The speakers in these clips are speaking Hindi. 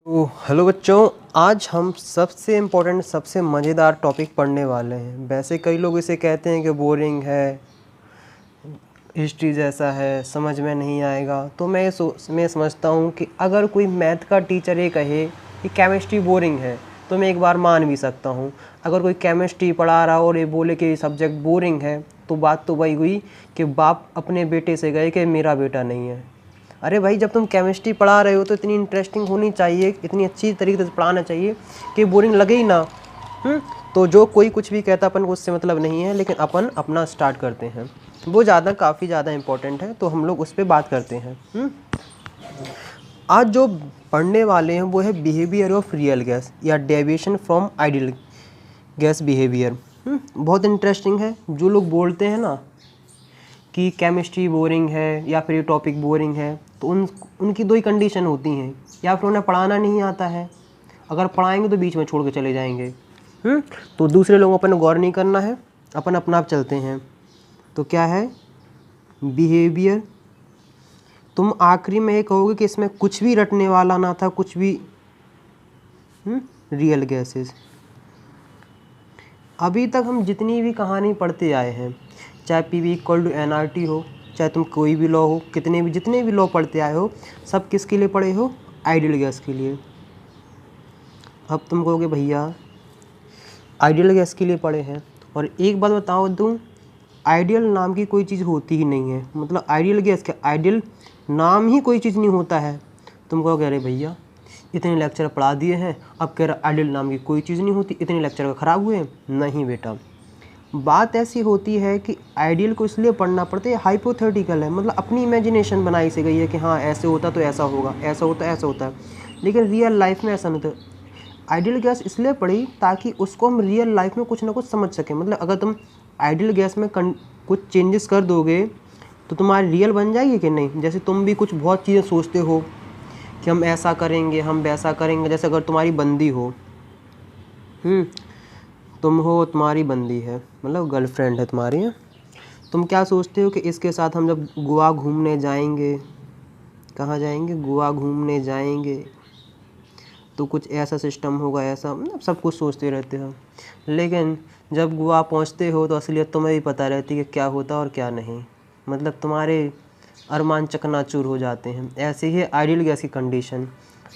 तो हेलो बच्चों, आज हम सबसे इम्पोर्टेंट सबसे मज़ेदार टॉपिक पढ़ने वाले हैं। वैसे कई लोग इसे कहते हैं कि बोरिंग है, हिस्ट्री जैसा है, समझ में नहीं आएगा। तो मैं समझता हूँ कि अगर कोई मैथ का टीचर ये कहे कि केमिस्ट्री बोरिंग है तो मैं एक बार मान भी सकता हूँ। अगर कोई केमिस्ट्री पढ़ा रहा और ये बोले कि सब्जेक्ट बोरिंग है तो बात तो वही हुई कि बाप अपने बेटे से गए कि मेरा बेटा नहीं है। अरे भाई, जब तुम केमिस्ट्री पढ़ा रहे हो तो इतनी इंटरेस्टिंग होनी चाहिए, इतनी अच्छी तरीके से पढ़ाना चाहिए कि बोरिंग लगे ही ना। तो जो कोई कुछ भी कहता अपन को उससे मतलब नहीं है, लेकिन अपन अपना स्टार्ट करते हैं। वो काफ़ी ज़्यादा इम्पोर्टेंट है, तो हम लोग उस पर बात करते हैं। आज जो पढ़ने वाले हैं वो है बिहेवियर ऑफ रियल गैस या deviation from ideal gas behaviour. बहुत इंटरेस्टिंग है। जो लोग बोलते हैं ना कि केमिस्ट्री बोरिंग है या फिर ये टॉपिक बोरिंग है, तो उनकी दो ही कंडीशन होती हैं। या फिर उन्हें पढ़ाना नहीं आता है, अगर पढ़ाएंगे तो बीच में छोड़ के चले जाएंगे। तो दूसरे लोगों पर गौर नहीं करना है, अपन अपना आप चलते हैं। तो क्या है बिहेवियर? तुम आखिरी में ये कहोगे कि इसमें कुछ भी रटने वाला ना था, कुछ भी रियल गैसेस। अभी तक हम जितनी भी कहानी पढ़ते आए हैं, चाहे PV इक्वल टू NRT हो, चाहे तुम कोई भी लॉ हो, जितने भी लॉ पढ़ते आए हो, सब किसके लिए पढ़े हो? आइडियल गैस के लिए। अब तुम कहोगे भैया आइडियल गैस के लिए पढ़े हैं, और एक बात बताओ दूँ, आइडियल नाम की कोई चीज़ होती ही नहीं है। मतलब आइडियल गैस का आइडियल नाम ही कोई चीज़ नहीं होता है। तुम कहोगे अरे भैया इतने लेक्चर पढ़ा दिए हैं, अब कह रहा आइडियल नाम की कोई चीज़ नहीं होती, इतने लेक्चर का ख़राब हुए। नहीं बेटा, बात ऐसी होती है कि आइडियल को इसलिए पढ़ना पड़ता है, हाइपोथेटिकल है, मतलब अपनी इमेजिनेशन बनाई से गई है कि हाँ ऐसे होता तो ऐसा होगा, ऐसा होता ऐसा होता है, लेकिन रियल लाइफ में ऐसा नहीं होता। आइडियल गैस इसलिए पढ़ी ताकि उसको हम रियल लाइफ में कुछ ना कुछ समझ सकें। मतलब अगर तुम आइडियल गैस में कुछ चेंजेस कर दोगे तो तुम्हारी रियल बन जाएगी कि नहीं। जैसे तुम भी कुछ बहुत चीज़ें सोचते हो कि हम ऐसा करेंगे, हम वैसा करेंगे। जैसे अगर तुम्हारी बंदी हो, तुम हो, तुम्हारी बंदी है, मतलब गर्लफ्रेंड है तुम्हारी है, तुम क्या सोचते हो कि इसके साथ हम जब गोवा घूमने जाएंगे, कहाँ जाएंगे? गोवा घूमने जाएंगे, तो कुछ ऐसा सिस्टम होगा, ऐसा, मतलब सब कुछ सोचते रहते हो। लेकिन जब गोवा पहुंचते हो तो असलियत तुम्हें भी पता रहती है कि क्या होता और क्या नहीं। मतलब तुम्हारे अरमान चकनाचूर हो जाते हैं। ऐसे ही आइडियल गैस की कंडीशन।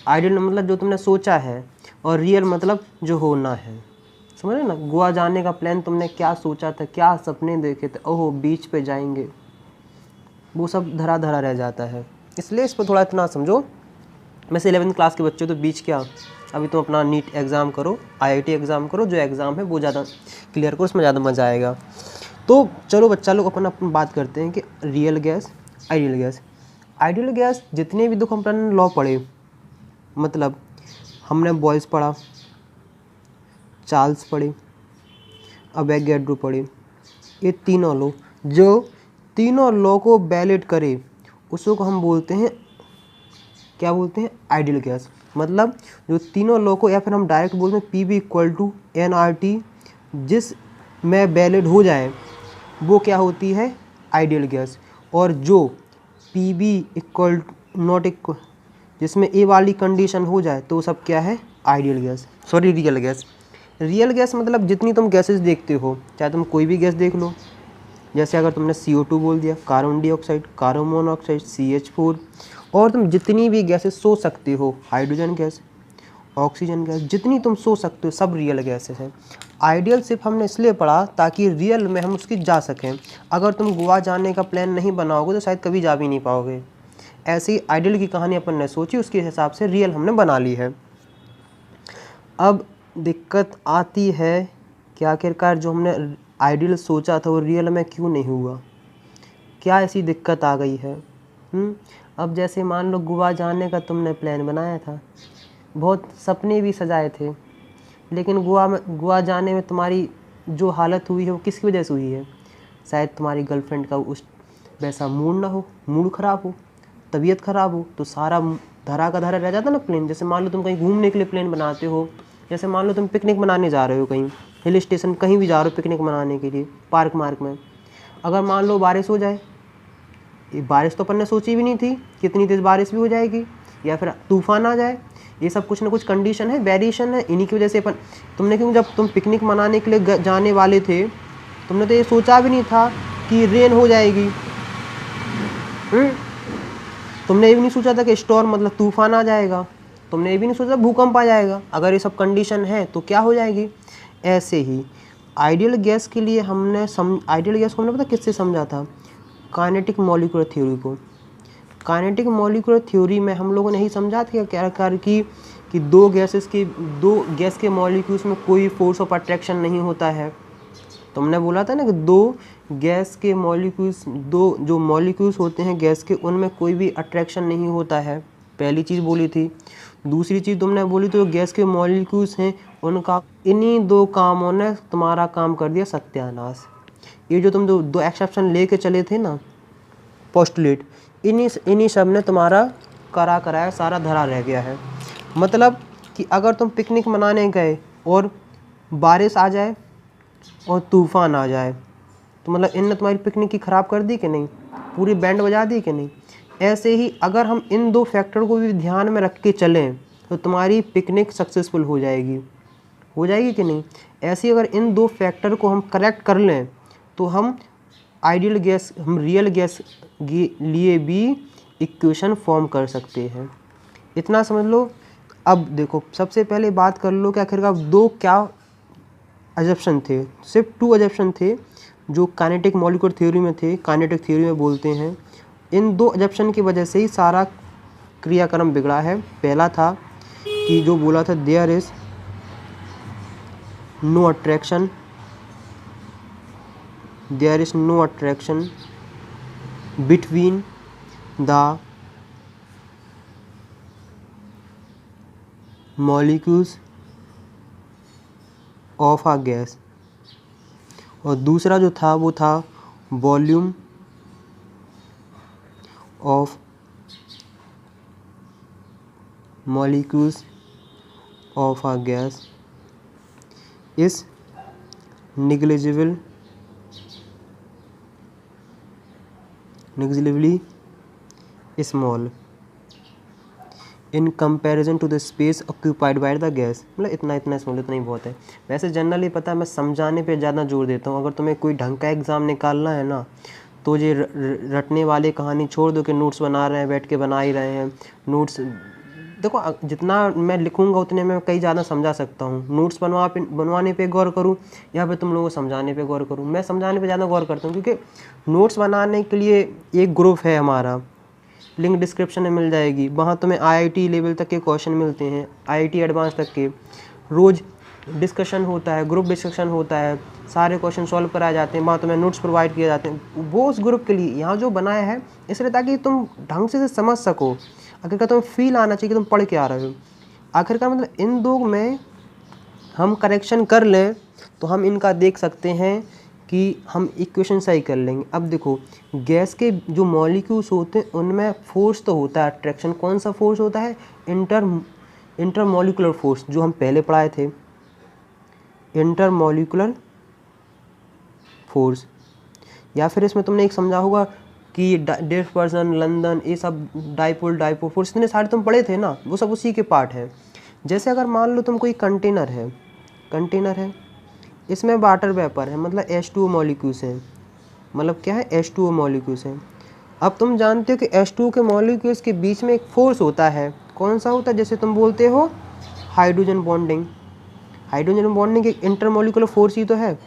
आइडियल मतलब जो तुमने सोचा है, और रियल मतलब जो होना है। समझ रहे ना? गोवा जाने का प्लान तुमने क्या सोचा था, क्या सपने देखे थे, ओहो बीच पे जाएंगे, वो सब धरा धरा रह जाता है। इसलिए इस पर थोड़ा इतना समझो। वैसे 11th क्लास के बच्चे तो बीच क्या, अभी तुम अपना नीट एग्ज़ाम करो, IIT एग्ज़ाम करो, जो एग्ज़ाम है वो ज़्यादा क्लियर करो, उसमें ज़्यादा मज़ा आएगा। तो चलो बच्चा लोग अपन बात करते हैं कि real gas, ideal gas. Ideal gas जितने भी दुख अपन लॉ पढ़े, मतलब हमने बॉयल्स पढ़ा, चार्ल्स पढ़े, अवोगाड्रो पढ़े, ये तीनों लॉ, जो तीनों लॉ को वैलिड करे उसको हम बोलते हैं, क्या बोलते हैं? Ideal gas. मतलब जो तीनों लॉ को, या फिर हम डायरेक्ट बोलते हैं PV इक्वल टू NRT, जिस में वैलिड हो जाए वो क्या होती है? Ideal gas. और जो PV इक्वल नॉट इक्वल, जिसमें ए वाली कंडीशन हो जाए तो सब क्या है? Ideal gas, sorry real gas. Real gas मतलब जितनी तुम गैसेस देखते हो, चाहे तुम कोई भी गैस देख लो, जैसे अगर तुमने CO2 बोल दिया, carbon dioxide, carbon monoxide, CH4, और तुम जितनी भी गैसेस सोच सकते हो, हाइड्रोजन गैस, ऑक्सीजन गैस, जितनी तुम सोच सकते हो सब रियल गैसेस हैं। आइडियल सिर्फ हमने इसलिए पढ़ा ताकि रियल में हम उसकी जा सकें। अगर तुम गोवा जाने का प्लान नहीं बनाओगे तो शायद कभी जा भी नहीं पाओगे। ऐसे ही आइडियल की कहानी अपन ने सोची, उसके हिसाब से रियल हमने बना ली है। अब दिक्कत आती है कि आखिरकार जो हमने आइडियल सोचा था वो रियल में क्यों नहीं हुआ, क्या ऐसी दिक्कत आ गई है? अब जैसे मान लो गोवा जाने का तुमने प्लान बनाया था, बहुत सपने भी सजाए थे, लेकिन गोवा जाने में तुम्हारी जो हालत हुई है वो किसकी वजह से हुई है? शायद तुम्हारी गर्लफ्रेंड का उस वैसा मूड ना हो, मूड ख़राब हो, तबीयत ख़राब हो, तो सारा धरा का धरा रह जाता ना प्लान। जैसे मान लो तुम कहीं घूमने के लिए प्लान बनाते हो, जैसे मान लो तुम पिकनिक मनाने जा रहे हो, कहीं हिल स्टेशन कहीं भी जा रहे हो पिकनिक मनाने के लिए, पार्क मार्क में, अगर मान लो बारिश हो जाए, ये बारिश तो अपन ने सोची भी नहीं थी, कितनी तेज़ बारिश भी हो जाएगी, या फिर तूफ़ान आ जाए, ये सब कुछ ना कुछ कंडीशन है, वेरिएशन है, इन्हीं की वजह से अपन तुमने क्यों जब तुम पिकनिक मनाने के लिए जाने वाले थे तुमने तो ये सोचा भी नहीं था कि रेन हो जाएगी। तुमने ये भी नहीं सोचा था कि स्टॉर्म मतलब तूफान आ जाएगा, तुमने ये भी नहीं सोचा भूकंप आ जाएगा। अगर ये सब कंडीशन है तो क्या हो जाएगी। ऐसे ही आइडियल गैस के लिए आइडियल गैस को हमने पता किससे समझा था, काइनेटिक मॉलिक्यूलर थ्योरी को। काइनेटिक मॉलिक्यूलर थ्योरी में हम लोगों ने यही समझा था क्या कर कि दो गैस के मॉलिक्यूल्स में कोई फोर्स ऑफ अट्रैक्शन नहीं होता है। तुमने बोला था ना कि दो गैस के मॉलिक्यूल्स, दो जो मॉलिक्यूल्स होते हैं गैस के, उनमें कोई भी अट्रैक्शन नहीं होता है, पहली चीज़ बोली थी। दूसरी चीज़ तुमने बोली तो गैस के मॉलिक्यूल्स हैं उनका इन्हीं दो कामों ने तुम्हारा काम कर दिया सत्यानाश। ये जो तुम दो एक्सेप्शन लेके चले थे ना पोस्टुलेट, इन्हीं सब ने तुम्हारा कराया सारा धरा रह गया है। मतलब कि अगर तुम पिकनिक मनाने गए और बारिश आ जाए और तूफ़ान आ जाए तो मतलब इनने तुम्हारी पिकनिक की ख़राब कर दी कि नहीं, पूरी बैंड बजा दी कि नहीं। ऐसे ही अगर हम इन दो फैक्टर को भी ध्यान में रख के चलें तो तुम्हारी पिकनिक सक्सेसफुल हो जाएगी कि नहीं। ऐसे ही अगर इन दो फैक्टर को हम करेक्ट कर लें तो हम रियल गैस के लिए भी इक्वेशन फॉर्म कर सकते हैं। इतना समझ लो। अब देखो सबसे पहले बात कर लो कि आखिरकार दो क्या अजप्शन थे, सिर्फ 2 अजप्शन थे जो काइनेटिक मॉलिक्यूलर थ्योरी में थे, काइनेटिक थ्योरी में बोलते हैं। इन 2 अजप्शन की वजह से ही सारा क्रियाक्रम बिगड़ा है। पहला था कि जो बोला था there is no attraction between the molecules of a gas, और दूसरा जो था वो था volume of molecules of a gas is negligibly small in comparison to the space occupied by the gas. मतलब इतना स्मॉल, इतना ही बहुत है। वैसे जनरली पता है मैं समझाने पे ज़्यादा जोर देता हूँ। अगर तुम्हें कोई ढंग का एग्ज़ाम निकालना है ना तो ये रटने वाली कहानी छोड़ दो कि नोट्स बना रहे हैं, बैठ के बना ही रहे हैं नोट्स। देखो जितना मैं लिखूंगा उतने में कई ज़्यादा समझा सकता हूँ। नोट्स बनवाने पे गौर करूँ या फिर तुम लोगों को समझाने पे गौर करूँ। मैं समझाने पे ज़्यादा गौर करता हूँ क्योंकि नोट्स बनाने के लिए एक ग्रुप है हमारा, लिंक डिस्क्रिप्शन में मिल जाएगी। वहाँ तुम्हें आईआईटी लेवल तक के क्वेश्चन मिलते हैं, आईआईटी एडवांस तक के। रोज़ डिस्कशन होता है, ग्रुप डिस्कशन होता है, सारे क्वेश्चन सॉल्व कराए जाते हैं, वहाँ तुम्हें नोट्स प्रोवाइड किए जाते हैं। वो उस ग्रुप के लिए यहाँ जो बनाया है इसलिए ताकि तुम ढंग से समझ सको। आखिरकार तुम्हें फील आना चाहिए कि तुम पढ़ के आ रहे हो। आखिरकार मतलब इन दो में हम करेक्शन कर लें तो हम इनका देख सकते हैं कि हम इक्वेशन सही कर लेंगे। अब देखो गैस के जो मॉलिक्यूल्स होते हैं उनमें फोर्स तो होता है अट्रैक्शन। कौन सा फोर्स होता है, इंटरमॉलिक्यूलर फोर्स, जो हम पहले पढ़ाए थे, इंटरमॉलिक्यूलर फोर्स। या फिर इसमें तुमने एक समझा होगा कि डिस्पर्सन, लंदन, ये सब डाइपोल फोर्स, इतने सारे तुम पढ़े थे ना, वो सब उसी के पार्ट है। जैसे अगर मान लो तुम कोई कंटेनर है, इसमें वाटर वेपर है, मतलब H2O मॉलिक्यूल्स हैं। मतलब क्या है, H2O मॉलिक्यूल्स हैं। अब तुम जानते हो कि H2O के मॉलिक्यूल्स के बीच में एक फोर्स होता है। कौन सा होता है, जैसे तुम बोलते हो हाइड्रोजन बॉन्डिंग एक इंटरमॉलिक्यूलर फोर्स ही तो है।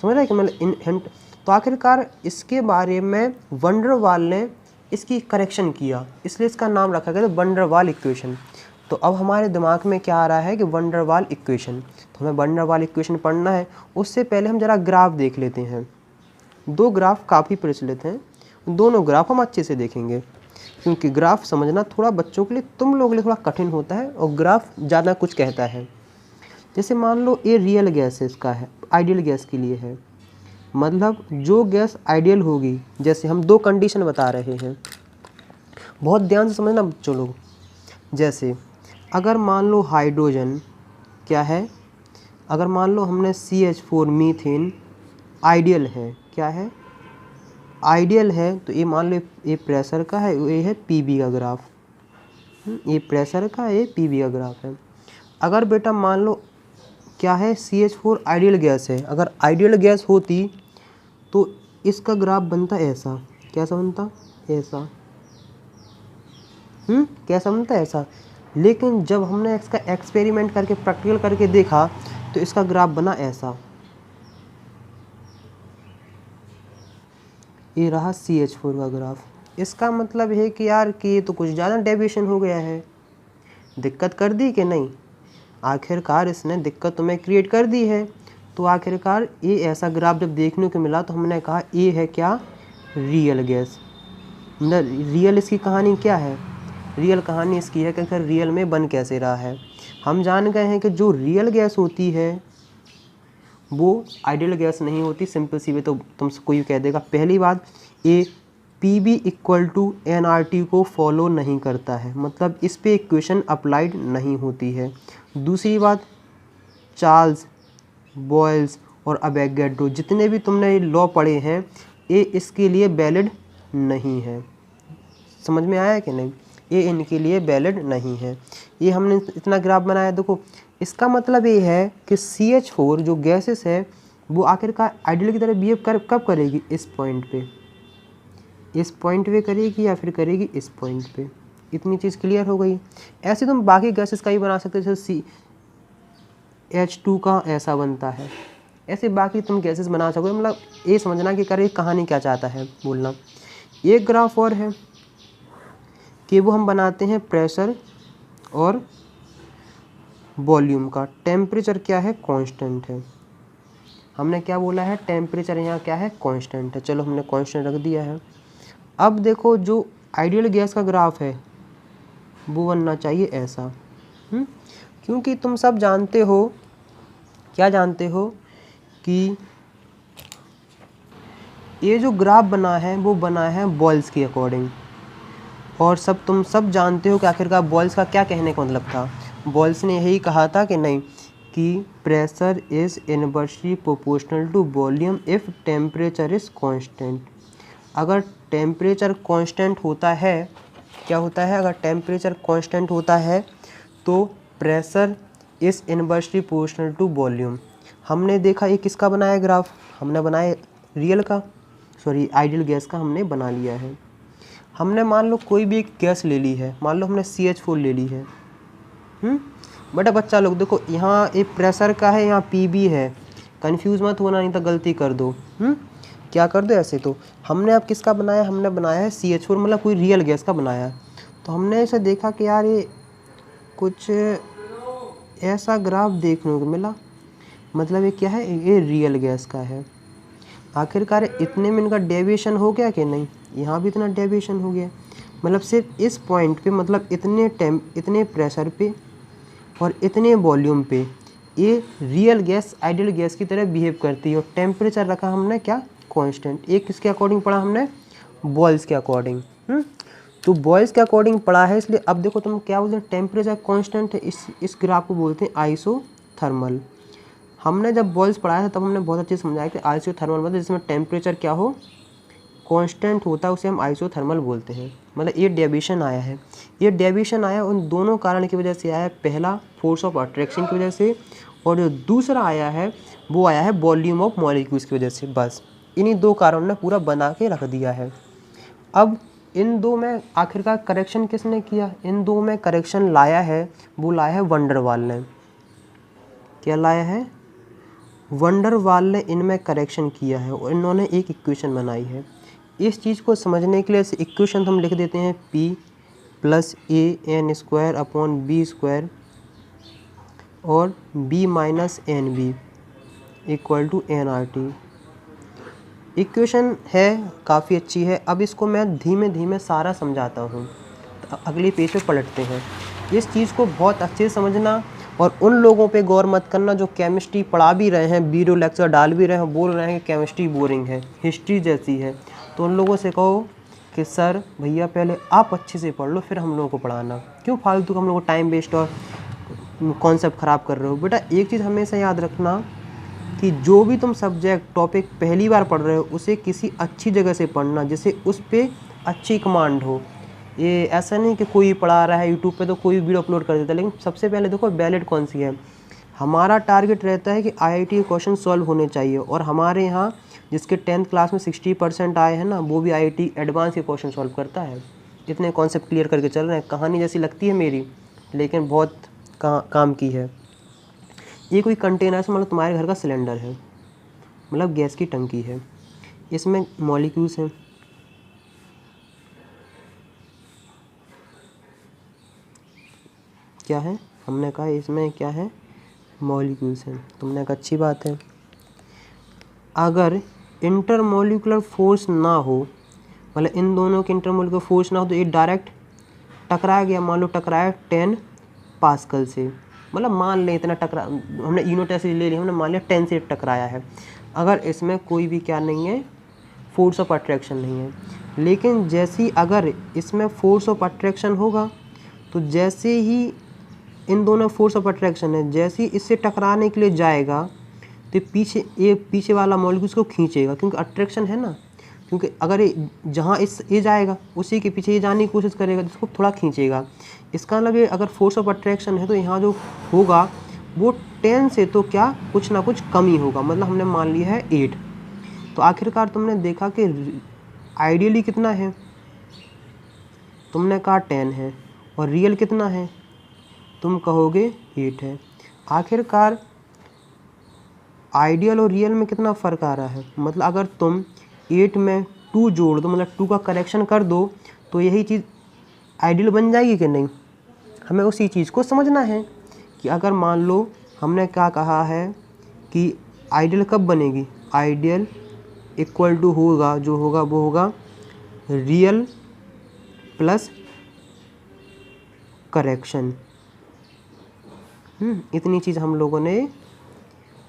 समझ रहे हैं कि मतलब तो आखिरकार इसके बारे में वैन डर वाल ने इसकी करेक्शन किया, इसलिए इसका नाम रखा गया वैन डर वाल इक्वेशन। तो अब हमारे दिमाग में क्या आ रहा है कि वैन डर वाल इक्वेशन, तो हमें वैन डर वाल इक्वेशन पढ़ना है। उससे पहले हम जरा ग्राफ देख लेते हैं। 2 ग्राफ काफ़ी प्रचलित हैं, दोनों ग्राफ हम अच्छे से देखेंगे क्योंकि ग्राफ समझना थोड़ा बच्चों के लिए, तुम लोगों के लिए थोड़ा कठिन होता है और ग्राफ ज़्यादा कुछ कहता है। जैसे मान लो ये रियल गैस है, इसका है, आइडियल गैस के लिए है। मतलब जो गैस आइडियल होगी, जैसे हम 2 कंडीशन बता रहे हैं, बहुत ध्यान से समझना बच्चों लोग। जैसे अगर मान लो हाइड्रोजन क्या है, अगर मान लो हमने CH4 मीथेन आइडियल है, क्या है, आइडियल है, तो ये मान लो ये प्रेशर का है, ये है PV का ग्राफ। ये प्रेशर का, ये पीवी का ग्राफ है। अगर बेटा मान लो क्या है, CH4 आइडियल गैस है, अगर आइडियल गैस होती तो इसका ग्राफ बनता ऐसा। कैसा बनता? ऐसा। कैसा बनता? ऐसा। लेकिन जब हमने इसका एक्सपेरिमेंट करके प्रैक्टिकल करके देखा तो इसका ग्राफ बना ऐसा। ये रहा CH4 का ग्राफ। इसका मतलब है कि यार कि ये तो कुछ ज़्यादा डेविएशन हो गया है। दिक्कत कर दी कि नहीं? आखिरकार इसने दिक्कत तुम्हें क्रिएट कर दी है। तो आखिरकार ये ऐसा ग्राफ जब देखने को मिला तो हमने कहा ये है क्या? Real gas. मतलब रियल इसकी कहानी क्या है? रियल कहानी इसकी है कि आखिर रियल में बन कैसे रहा है। हम जान गए हैं कि जो रियल गैस होती है वो आइडियल गैस नहीं होती। सिंपल सी वे तो तुमसे कोई कह देगा। पहली बात, ये PV = nRT को फॉलो नहीं करता है, मतलब इस पे इक्वेशन अप्लाइड नहीं होती है। दूसरी बात, चार्ल्स, बॉयल्स और अवोगाड्रो जितने भी तुमने लॉ पढ़े हैं ये इसके लिए वैलिड नहीं है। समझ में आया कि नहीं? ये इनके लिए वैलिड नहीं है। ये हमने इतना ग्राफ बनाया, देखो इसका मतलब ये है कि CH4 जो गैसेस है वो आखिरकार आइडियल की तरह बिहेव कब करेगी? इस पॉइंट पे, इस पॉइंट पे करेगी या फिर करेगी इस पॉइंट पे। इतनी चीज़ क्लियर हो गई। ऐसे तुम बाकी गैसेस का ही बना सकते हो, जैसे CH2 का ऐसा बनता है, ऐसे बाकी तुम गैसेस बना सकोगे। मतलब ये समझना कि करे कहानी क्या चाहता है बोलना। एक ग्राफ और है कि वो हम बनाते हैं प्रेशर और वॉल्यूम का। टेम्परेचर क्या है? कांस्टेंट है। हमने क्या बोला है? टेम्परेचर यहाँ क्या है? कांस्टेंट है। चलो हमने कांस्टेंट रख दिया है। अब देखो जो आइडियल गैस का ग्राफ है वो बनना चाहिए ऐसा। क्योंकि तुम सब जानते हो, क्या जानते हो कि ये जो ग्राफ बना है वो बना है बॉयल्स के अकॉर्डिंग। और तुम सब जानते हो कि आखिरकार बॉयल्स का क्या कहने का मतलब था। बॉयल्स ने यही कहा था कि नहीं, कि pressure is inversely proportional to volume if temperature is constant. अगर टेम्परेचर कांस्टेंट होता है, क्या होता है? अगर टेम्परेचर कांस्टेंट होता है तो pressure is inversely proportional to volume. हमने देखा ये किसका बनाया ग्राफ? हमने बनाया रियल का, सॉरी आइडियल गैस का हमने बना लिया है। हमने मान लो कोई भी एक गैस ले ली है, मान लो हमने CH4 ले ली है। बेटा बच्चा लोग देखो, यहाँ एक प्रेशर का है, यहाँ PV है। कंफ्यूज मत होना, नहीं तो गलती कर दो। क्या कर दो ऐसे। तो हमने अब किसका बनाया? हमने बनाया है CH4, मतलब कोई रियल गैस का बनाया। तो हमने ऐसे देखा कि यार ये कुछ ऐसा ग्राफ देखने को मिला, मतलब ये क्या है? ये रियल गैस का है। आखिरकार इतने में इनका डेविएशन हो गया कि नहीं? यहाँ भी इतना डेविएशन हो गया, मतलब सिर्फ इस पॉइंट पे, मतलब इतने प्रेशर पे और इतने वॉल्यूम पे ये रियल गैस आइडियल गैस की तरह बिहेव करती है। और टेम्परेचर रखा हमने क्या? कांस्टेंट। ये किसके अकॉर्डिंग पढ़ा हमने? बॉयल्स के अकॉर्डिंग। तो बॉयल्स के अकॉर्डिंग पढ़ा है, इसलिए अब देखो तुम क्या बोलते हैं? टेम्परेचर कांस्टेंट है, इस ग्राफ को बोलते हैं आइसोथर्मल। हमने जब बॉयल्स पढ़ाया था तब हमने बहुत अच्छे से समझाया कि आइसोथर्मल मतलब जिसमें टेम्परेचर क्या हो? कांस्टेंट होता है, उसे हम आइसोथर्मल बोलते हैं। मतलब ये डेविएशन आया है, ये डेविएशन आया उन दोनों कारण की वजह से आया है। पहला फोर्स ऑफ अट्रैक्शन की वजह से, और जो दूसरा आया है वो आया है वॉल्यूम ऑफ मॉलिक्यूल्स की वजह से। बस इन्हीं दो कारणों ने पूरा बना के रख दिया है। अब इन दो में आखिरकार करेक्शन किसने किया? इन दो में करेक्शन लाया है, वो लाया है वंडर वाल ने। क्या लाया है? वंडर वाल ने इनमें करेक्शन किया है और इन्होंने एक इक्वेशन बनाई है। इस चीज़ को समझने के लिए इक्वेशन हम लिख देते हैं P + AN²/B² और B - NB = nRT। इक्वेशन है काफ़ी अच्छी है। अब इसको मैं धीमे धीमे सारा समझाता हूँ। तो अगले पेज पे पलटते हैं। इस चीज़ को बहुत अच्छे से समझना और उन लोगों पे गौर मत करना जो केमिस्ट्री पढ़ा भी रहे हैं, वीडियो लेक्चर डाल भी रहे हैं, बोल रहे हैं कि केमिस्ट्री बोरिंग है, हिस्ट्री जैसी है। तो उन लोगों से कहो कि सर भैया पहले आप अच्छे से पढ़ लो फिर हम लोगों को पढ़ाना, क्यों फालतू हम लोग को टाइम वेस्ट और कॉन्सेप्ट ख़राब कर रहे हो। बेटा एक चीज़ हमेशा याद रखना कि जो भी तुम सब्जेक्ट टॉपिक पहली बार पढ़ रहे हो उसे किसी अच्छी जगह से पढ़ना जिससे उस पर अच्छी कमांड हो। ये ऐसा नहीं कि कोई पढ़ा रहा है यूट्यूब पे तो कोई वीडियो अपलोड कर देता है, लेकिन सबसे पहले देखो वैलिड कौन सी है। हमारा टारगेट रहता है कि आईआईटी के क्वेश्चन सॉल्व होने चाहिए, और हमारे यहाँ जिसके 10th क्लास में 60% आए हैं ना, वो भी आईआईटी एडवांस के क्वेश्चन सॉल्व करता है। इतने कॉन्सेप्ट क्लियर करके चल रहे हैं। कहानी जैसी लगती है मेरी, लेकिन बहुत काम की है। ये कोई कंटेनर से, मतलब तुम्हारे घर का सिलेंडर है, मतलब गैस की टंकी है, इसमें मॉलिक्यूल्स हैं। क्या है, हमने कहा इसमें क्या है, मॉलिक्यूल्स हैं। तुमने कहा अच्छी बात है। अगर इंटरमॉलिक्यूलर फोर्स ना हो, मतलब इन दोनों के इंटरमॉलिक्यूलर फोर्स ना हो, तो ये डायरेक्ट टकरा गया। मान लो टकराया 10 पास्कल से, मतलब मान लें इतना टकरा, हमने यूनिट ऐसे ले लिया, हमने मान लिया 10 से टकराया है। अगर इसमें कोई भी क्या नहीं है, फोर्स ऑफ अट्रैक्शन नहीं है। लेकिन जैसी अगर इसमें फोर्स ऑफ अट्रैक्शन होगा, तो जैसे ही इन दोनों फोर्स ऑफ अट्रैक्शन है, जैसे ही इससे टकराने के लिए जाएगा, तो पीछे वाला मॉलिक्यूल को खींचेगा, क्योंकि अट्रैक्शन है ना। क्योंकि अगर जहाँ ये जाएगा, उसी के पीछे ये जाने की कोशिश करेगा, जिसको थोड़ा खींचेगा। इसका मतलब ये अगर फोर्स ऑफ अट्रैक्शन है, तो यहाँ जो होगा वो 10 से तो क्या कुछ ना कुछ कम ही होगा, मतलब हमने मान लिया है 8। तो आखिरकार तुमने देखा कि आइडियली कितना है, तुमने कहा 10 है, और रियल कितना है, तुम कहोगे 8 है। आखिरकार आइडियल और रियल में कितना फ़र्क आ रहा है, मतलब अगर तुम 8 में 2 जोड़ दो, मतलब 2 का करेक्शन कर दो, तो यही चीज़ आइडियल बन जाएगी कि नहीं। हमें उसी चीज़ को समझना है कि अगर मान लो हमने क्या कहा है कि आइडियल कब बनेगी, आइडियल इक्वल टू होगा, जो होगा वो होगा रियल प्लस करेक्शन। इतनी चीज़ हम लोगों ने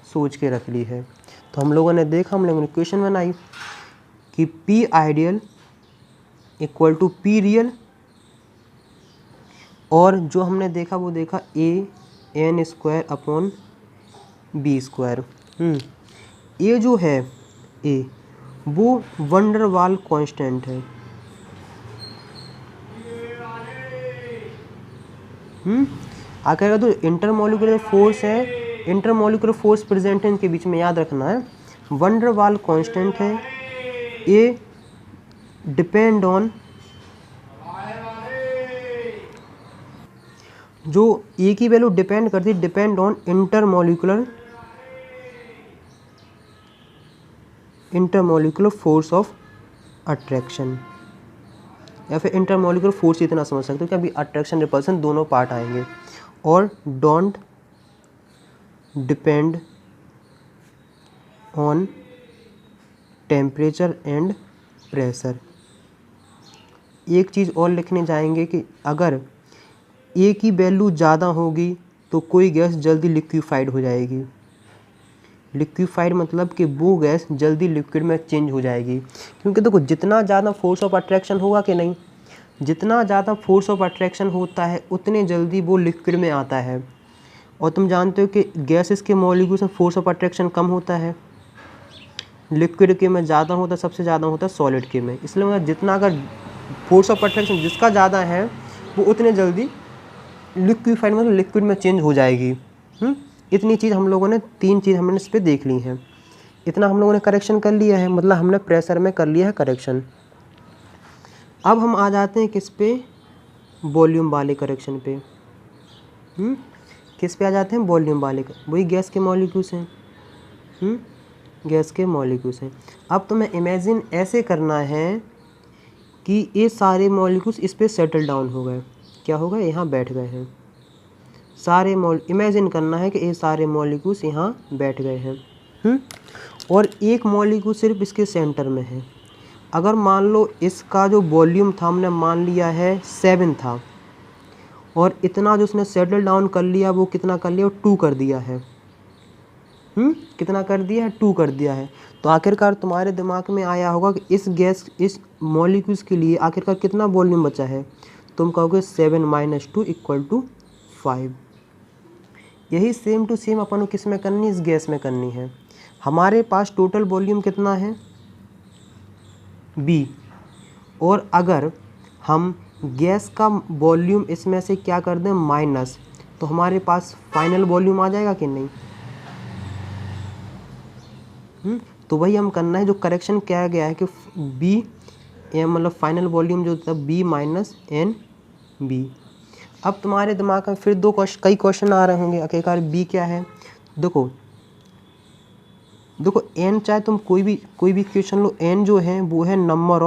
सोच के रख ली है। तो हम लोगों ने देखा, हम लोगों ने इक्वेशन बनाई कि P ideal equal to P real, और जो हमने देखा वो देखा an square upon B square. ये जो है ए, वो वंडर वाल कांस्टेंट है। आखिर तो इंटरमॉलिक्यूलर फोर्स है, इंटरमॉलिक्यूलर फोर्स प्रेजेंट है इनके बीच में, याद रखना है। वंडर वाल कांस्टेंट है, ये डिपेंड ऑन, जो ए की वैल्यू डिपेंड करती है, depend on intermolecular force of attraction, या फिर इंटरमॉलिक्यूलर फोर्स इतना समझ सकते हो कि अभी अट्रैक्शन रिपल्सन दोनों पार्ट आएंगे। और don't depend on temperature and pressure. एक चीज़ और लिखने जाएंगे कि अगर ए की वैल्यू ज़्यादा होगी तो कोई गैस जल्दी लिक्विफाइड हो जाएगी। लिक्विफाइड मतलब कि वो गैस जल्दी लिक्विड में चेंज हो जाएगी, क्योंकि देखो जितना ज़्यादा फोर्स ऑफ अट्रैक्शन होगा कि नहीं, जितना ज़्यादा फोर्स ऑफ अट्रैक्शन होता है उतने जल्दी वो लिक्विड में आता है। और तुम जानते हो कि गैसेस के मॉलिक्यूल्स में फोर्स ऑफ अट्रैक्शन कम होता है, लिक्विड के में ज़्यादा होता है, सबसे ज़्यादा होता है सॉलिड के में। इसलिए मतलब जितना अगर फोर्स ऑफ अट्रैक्शन जिसका ज़्यादा है वो उतने जल्दी लिक्विफाइड मतलब लिक्विड में चेंज हो जाएगी। इतनी चीज़ हम लोगों ने, 3 चीज़ हमने इस पर देख ली हैं। इतना हम लोगों ने करेक्शन कर लिया है, मतलब हमने प्रेशर में कर लिया है करेक्शन। अब हम आ जाते हैं किस पे, वॉल्यूम वाले करेक्शन पे। किस पे आ जाते हैं, वॉल्यूम वाले, वही गैस के मॉलिक्यूल्स हैं। गैस के मॉलिक्यूल्स हैं। अब तुम्हें इमेजिन ऐसे करना है कि ये सारे मॉलिक्यूल्स इस पे सेटल डाउन हो गए। क्या हो गए, यहाँ बैठ गए हैं सारे इमेजिन करना है कि ये सारे मॉलिक्यूल्स यहाँ बैठ गए हैं। और एक मॉलिक्यूल सिर्फ इसके सेंटर में है। अगर मान लो इसका जो वॉल्यूम था हमने मान लिया है 7 था, और इतना जो उसने सेटल डाउन कर लिया वो कितना कर लिया, 2 कर दिया है। कितना कर दिया है, 2 कर दिया है। तो आखिरकार तुम्हारे दिमाग में आया होगा कि इस मॉलिक्यूल्स के लिए आखिरकार कितना वॉल्यूम बचा है। तुम कहोगे 7 - 2 = 5। यही सेम टू सेम अपन को किस में करनी है, इस गैस में करनी है। हमारे पास टोटल वॉल्यूम कितना है, B। और अगर हम गैस का वॉल्यूम इसमें से क्या कर दें माइनस, तो हमारे पास फाइनल वॉल्यूम आ जाएगा कि नहीं। तो वही हम करना है, जो करेक्शन किया गया है कि बी मतलब फाइनल वॉल्यूम जो था बी माइनस एन बी। अब तुम्हारे दिमाग में फिर कई क्वेश्चन आ रहे होंगे, आखिरकार बी क्या है। देखो एन, चाहे तुम कोई भी क्वेश्चन लो, एन जो है वो है number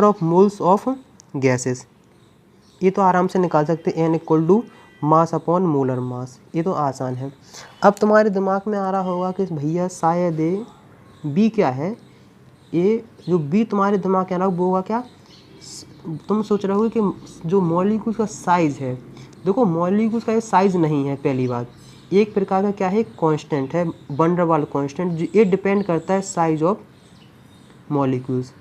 of moles of gases. ये तो आराम से निकाल सकते हैं, n equal to mass upon molar mass, ये तो आसान है। अब तुम्हारे दिमाग में आ रहा होगा कि भैया शायद ये बी क्या है। ये जो बी तुम्हारे दिमाग में आ रहा वो होगा क्या, तुम सोच रहे हो कि जो मॉलिक्यूल्स का साइज़ है। देखो मॉलिक्यूल्स का ये साइज़ नहीं है, पहली बात एक प्रकार का क्या है कांस्टेंट है, वन डर वाल कांस्टेंट, ये डिपेंड करता है साइज ऑफ मॉलिक्यूल्स।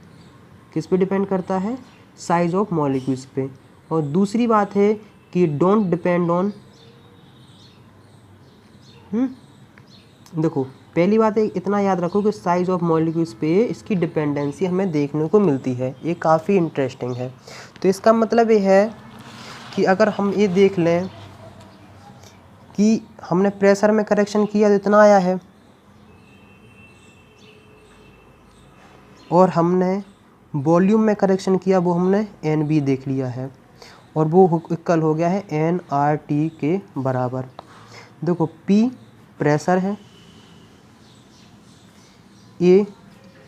किस पे डिपेंड करता है, साइज ऑफ मॉलिक्यूल्स पे। और दूसरी बात है कि डोंट डिपेंड ऑन, देखो पहली बात है इतना याद रखो कि साइज ऑफ मॉलिक्यूल्स पे इसकी डिपेंडेंसी हमें देखने को मिलती है, ये काफ़ी इंटरेस्टिंग है। तो इसका मतलब ये है कि अगर हम ये देख लें कि हमने प्रेशर में करेक्शन किया तो इतना आया है, और हमने वॉल्यूम में करेक्शन किया वो हमने एन बी देख लिया है, और वो इक्वल हो गया है एन आर टी के बराबर। देखो पी प्रेशर है, ए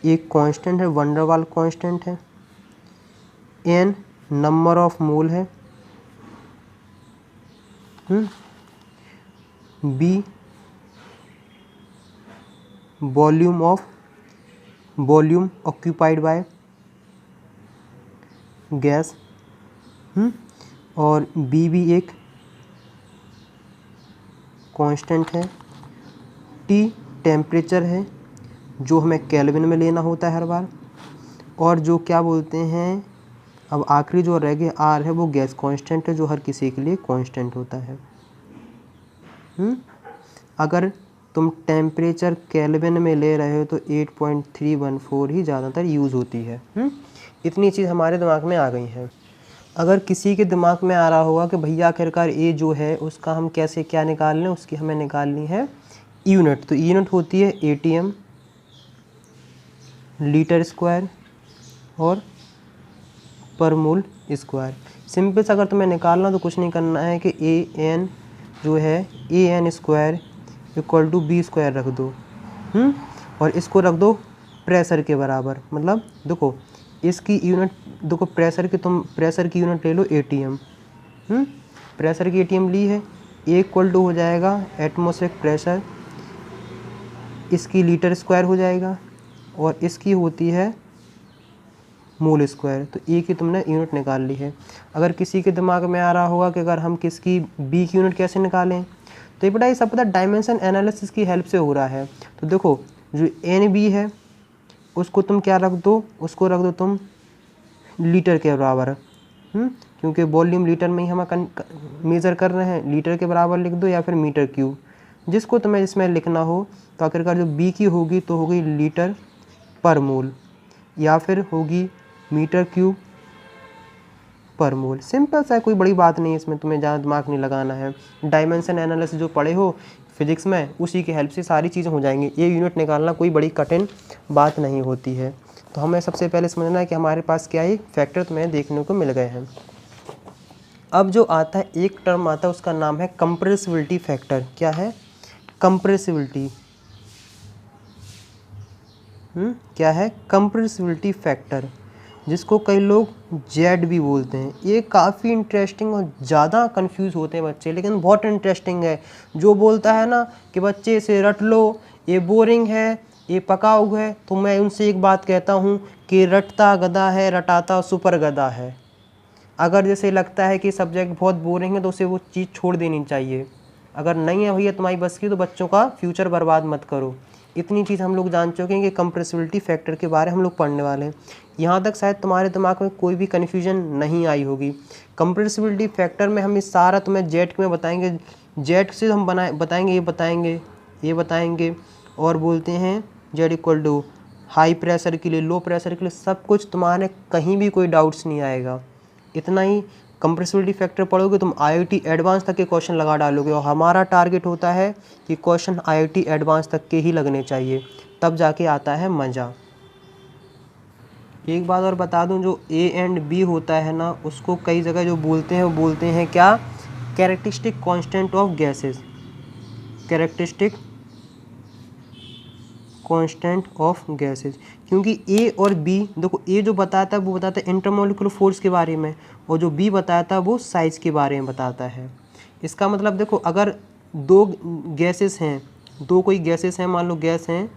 एक कांस्टेंट है, वन डर वाल कांस्टेंट है, एन नंबर ऑफ मोल है, B volume occupied by gas, और बी भी एक कांस्टेंट है, टी टेम्परेचर है जो हमें केल्विन में लेना होता है हर बार, और जो क्या बोलते हैं अब आखिरी जो रह गया आर है वो गैस कांस्टेंट है जो हर किसी के लिए कांस्टेंट होता है। अगर तुम टेम्परेचर केल्विन में ले रहे हो तो 8.314 ही ज़्यादातर यूज़ होती है। इतनी चीज़ हमारे दिमाग में आ गई है। अगर किसी के दिमाग में आ रहा होगा कि भैया आखिरकार ए जो है उसका हम कैसे क्या निकाल लें, उसकी हमें निकालनी है यूनिट। तो यूनिट होती है एटीएम, लीटर स्क्वायर और पर मोल स्क्वायर। सिंपल से अगर तुम्हें निकालना तो कुछ नहीं करना है कि ए एन जो है A N square equal to B square रख दो, और इसको रख दो प्रेशर के बराबर। मतलब देखो इसकी यूनिट, देखो प्रेशर की यूनिट ले लो एटीएम, प्रेशर की एटीएम ली है, ए इक्वल टू हो जाएगा एटमॉस्फेरिक प्रेशर, इसकी लीटर स्क्वायर हो जाएगा, और इसकी होती है मोल स्क्वायर। तो ए की तुमने यूनिट निकाल ली है। अगर किसी के दिमाग में आ रहा होगा कि अगर हम किसकी बी की यूनिट कैसे निकालें, तो ये बेटा ये सब पता डायमेंशन एनालिसिस की हेल्प से हो रहा है। तो देखो जो एन बी है उसको तुम क्या रख दो, उसको रख दो तुम लीटर के बराबर, क्योंकि वॉल्यूम लीटर में ही हम मेज़र कर रहे हैं, लीटर के बराबर लिख दो या फिर मीटर क्यूब, जिसको तुम्हें इसमें लिखना हो। तो आखिरकार जो बी की होगी तो होगी लीटर पर मोल या फिर होगी मीटर क्यूब पर मोल। सिंपल सा है, कोई बड़ी बात नहीं है इसमें, तुम्हें ज़्यादा दिमाग नहीं लगाना है। डायमेंशन एनालिसिस जो पढ़े हो फिजिक्स में उसी की हेल्प से सारी चीज़ें हो जाएंगी। ये यूनिट निकालना कोई बड़ी कठिन बात नहीं होती है। तो हमें सबसे पहले समझना है कि हमारे पास क्या है फैक्टर तुम्हें देखने को मिल गए हैं। अब जो आता है एक टर्म आता है उसका नाम है कंप्रेसिबिलिटी फैक्टर। क्या है कंप्रेसिबिलिटी, क्या है कंप्रेसिबिलिटी फैक्टर, जिसको कई लोग जेड भी बोलते हैं। ये काफ़ी इंटरेस्टिंग और ज़्यादा कंफ्यूज होते हैं बच्चे, लेकिन बहुत इंटरेस्टिंग है। जो बोलता है ना कि बच्चे इसे रट लो, ये बोरिंग है, ये पकाऊ है, तो मैं उनसे एक बात कहता हूँ कि रटता गधा है, रटाता सुपर गधा है। अगर जैसे लगता है कि सब्जेक्ट बहुत बोरिंग है तो उसे वो चीज़ छोड़ देनी चाहिए। अगर नहीं है भैया तुम्हारी बस की तो बच्चों का फ्यूचर बर्बाद मत करो। इतनी चीज़ हम लोग जान चुके हैं कि कंप्रेसिबिलिटी फैक्टर के बारे हम लोग पढ़ने वाले हैं। यहाँ तक शायद तुम्हारे दिमाग में कोई भी कन्फ्यूजन नहीं आई होगी। कंप्रेसिबिलिटी फैक्टर में हम इस सारा तुम्हें जेड में बताएंगे, जेड से हम बताएंगे, ये बताएंगे और बोलते हैं Z equal to high pressure के लिए, लो प्रेशर के लिए, सब कुछ तुम्हारे कहीं भी कोई डाउट्स नहीं आएगा। इतना ही कंप्रेसिबिलिटी फैक्टर पढ़ोगे तुम IIT एडवांस तक के क्वेश्चन लगा डालोगे, और हमारा टारगेट होता है कि क्वेश्चन IIT एडवांस तक के ही लगने चाहिए, तब जाके आता है मज़ा। एक बात और बता दूं, जो A एंड B होता है ना, उसको कई जगह जो बोलते हैं वो बोलते हैं क्या, characteristic constant of gases, characteristic constant of gases. क्योंकि A और B, देखो A जो बताता है वो बताता है इंटरमोलिकुलर फोर्स के बारे में, और जो B बताता है वो साइज़ के बारे में बताता है। इसका मतलब देखो, अगर दो गैसेस हैं, दो कोई गैसेस हैं, मान लो गैस हैं,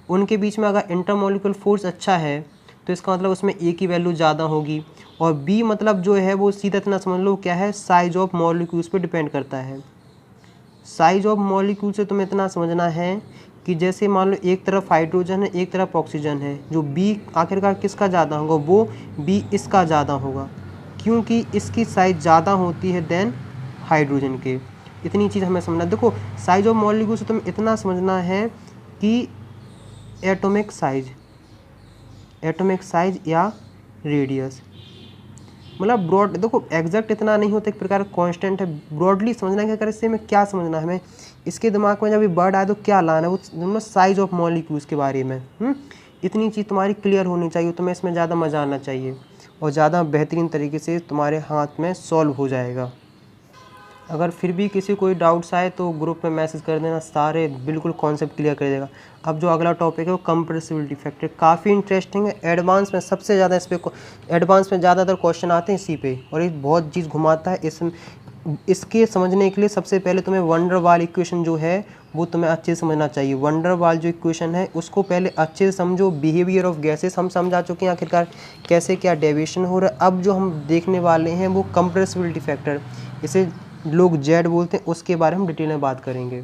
उनके बीच में अगर इंटरमोलिकुलर फोर्स अच्छा है तो इसका मतलब उसमें A की वैल्यू ज़्यादा होगी, और B मतलब जो है वो सीधा इतना समझ लो क्या है, साइज ऑफ मॉलिक्यूल्स पे डिपेंड करता है। साइज ऑफ मॉलिक्यूल से तुम्हें इतना समझना है कि जैसे मान लो एक तरफ हाइड्रोजन है, एक तरफ ऑक्सीजन है, जो B आखिरकार किसका ज़्यादा होगा, वो B इसका ज़्यादा होगा, क्योंकि इसकी साइज ज़्यादा होती है देन हाइड्रोजन के। इतनी चीज़ हमें समझना। देखो साइज ऑफ मॉलिक्यूल से तुम्हें इतना समझना है कि एटॉमिक साइज या रेडियस, मतलब ब्रॉड, देखो एग्जैक्ट इतना नहीं होता, एक प्रकार कांस्टेंट है, ब्रॉडली समझना है कि अगर इससे हमें क्या समझना है, हमें इसके दिमाग में जब भी वर्ड आए तो क्या लाना है, वो साइज ऑफ मॉलिक्यूल्स के बारे में। इतनी चीज़ तुम्हारी क्लियर होनी चाहिए, तुम्हें इसमें ज़्यादा मज़ा आना चाहिए, और ज़्यादा बेहतरीन तरीके से तुम्हारे हाथ में सॉल्व हो जाएगा। अगर फिर भी किसी कोई डाउट्स आए तो ग्रुप में मैसेज कर देना, सारे बिल्कुल कॉन्सेप्ट क्लियर कर देगा। अब जो अगला टॉपिक है वो कंप्रेसिबिलिटी फैक्टर, काफ़ी इंटरेस्टिंग है। एडवांस में सबसे ज़्यादा इस पर, एडवांस में ज़्यादातर क्वेश्चन आते हैं इसी पे, और ये बहुत चीज़ घुमाता है। इसके समझने के लिए सबसे पहले तुम्हें वंडर वाल इक्वेशन जो है वो तुम्हें अच्छे से समझना चाहिए। वंडर वाल जो इक्वेशन है उसको पहले अच्छे से समझो। बिहेवियर ऑफ गैसेस हम समझा चुके हैं, आखिरकार कैसे क्या डेविएशन हो रहा है। अब जो हम देखने वाले हैं वो कंप्रेसिबिलिटी फैक्टर, इसे लोग जेड बोलते हैं, उसके बारे में डिटेल में बात करेंगे।